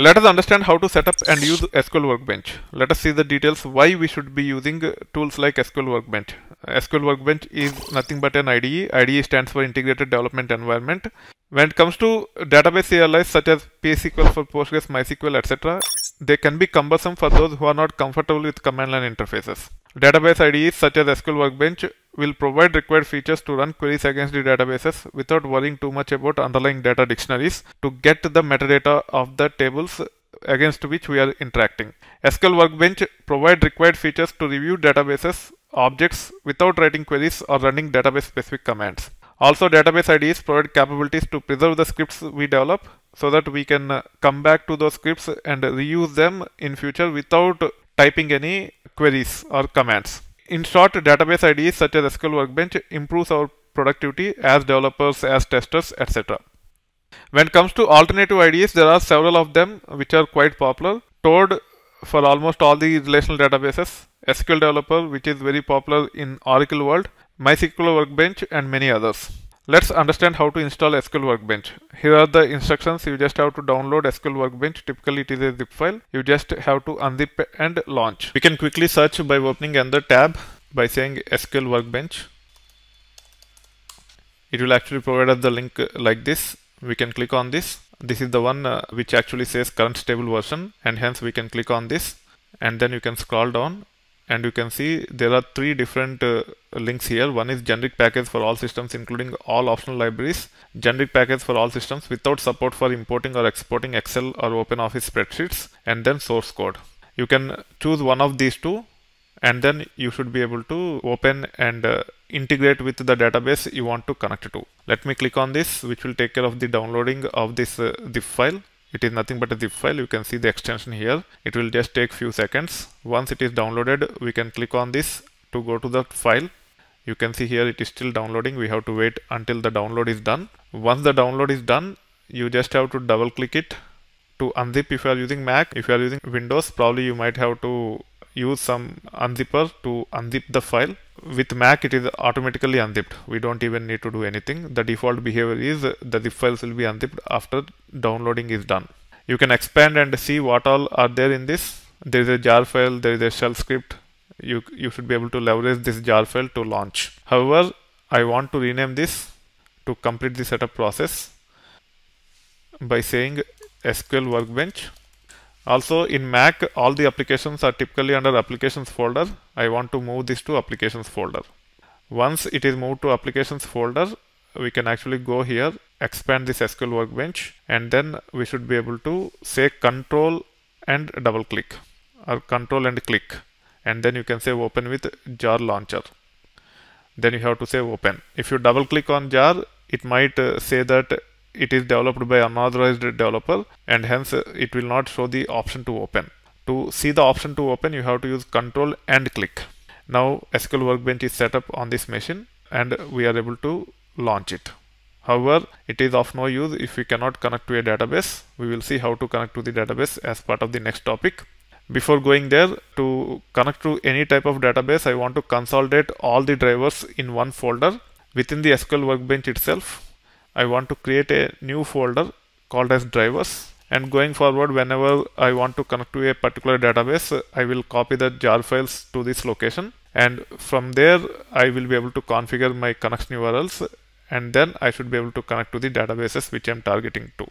Let us understand how to set up and use SQL Workbench. Let us see the details why we should be using tools like SQL Workbench. SQL Workbench is nothing but an IDE. IDE stands for Integrated Development Environment. When it comes to database CLIs such as PSQL for Postgres, MySQL, etc., they can be cumbersome for those who are not comfortable with command line interfaces. Database IDEs such as SQL Workbench will provide required features to run queries against the databases without worrying too much about underlying data dictionaries to get the metadata of the tables against which we are interacting. SQL Workbench provides required features to review databases objects without writing queries or running database specific commands. Also, database IDEs provide capabilities to preserve the scripts we develop so that we can come back to those scripts and reuse them in future without typing any queries or commands. In short, database IDEs such as SQL Workbench improves our productivity as developers, as testers, etc. When it comes to alternative IDEs, there are several of them which are quite popular. Toad for almost all the relational databases, SQL Developer which is very popular in Oracle world, MySQL Workbench and many others. Let's understand how to install SQL Workbench. Here are the instructions. You just have to download SQL Workbench. Typically it is a zip file. You just have to unzip and launch. We can quickly search by opening another tab by saying SQL Workbench. It will actually provide us the link like this. We can click on this. This is the one which actually says current stable version, and hence we can click on this, and then you can scroll down and you can see there are three different links here. One is generic package for all systems including all optional libraries, generic package for all systems without support for importing or exporting Excel or OpenOffice spreadsheets, and then source code. You can choose one of these two and then you should be able to open and integrate with the database you want to connect to. Let me click on this, which will take care of the downloading of this zip file. It is nothing but a zip file. You can see the extension here. It will just take few seconds. Once it is downloaded, we can click on this to go to the file. You can see here it is still downloading. We have to wait until the download is done. Once the download is done, you just have to double click it to unzip. If you are using Mac, if you are using Windows, probably you might have to use some unzipper to unzip the file. With Mac, it is automatically unzipped. We don't even need to do anything. The default behavior is the zip files will be unzipped after downloading is done. You can expand and see what all are there in this. There is a jar file, there is a shell script. You should be able to leverage this jar file to launch. However, I want to rename this to complete the setup process by saying SQL Workbench. Also in Mac, all the applications are typically under applications folder. I want to move this to applications folder. Once it is moved to applications folder, we can actually go here, expand this SQL Workbench, and then we should be able to say control and double click or control and click, and then you can say open with jar launcher. Then you have to say open. If you double click on jar, it might say that it is developed by unauthorized developer, and hence it will not show the option to open. To see the option to open, you have to use control and click. Now SQL Workbench is set up on this machine and we are able to launch it. However, it is of no use if we cannot connect to a database. We will see how to connect to the database as part of the next topic. Before going there, to connect to any type of database, I want to consolidate all the drivers in one folder. Within the SQL Workbench itself, I want to create a new folder called as drivers, and going forward, whenever I want to connect to a particular database, I will copy the jar files to this location, and from there I will be able to configure my connection URLs, and then I should be able to connect to the databases which I am targeting to.